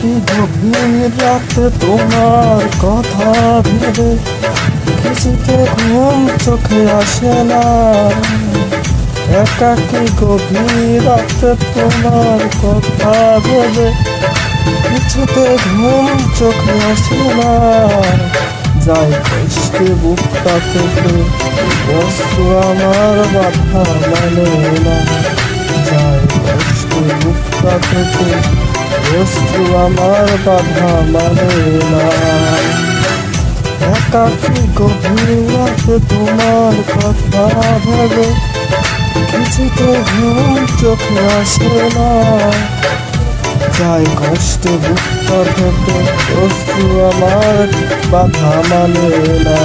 একাকী গভীর রাতে তোমার কথা ভেবে কিছুতে ঘুম চোখে আসে না। একাকী গভীর রাতে তোমার কথা ভেবে কিছুতে ঘুম চোখে আসে না। যাই কষ্টে বুকটা থেকে বস্তু আমার বাধা মানে না। যাই কষ্টে বুকটা থেকে বস্তু আমার বাধা মানে না। একাকী গভীর রাতে তোমার কথা ভেবে কিছুতে ঘুম চোখে আসে না। যাই কষ্টে বুকটা থেকে বস্তু আমার বাধা মানে না।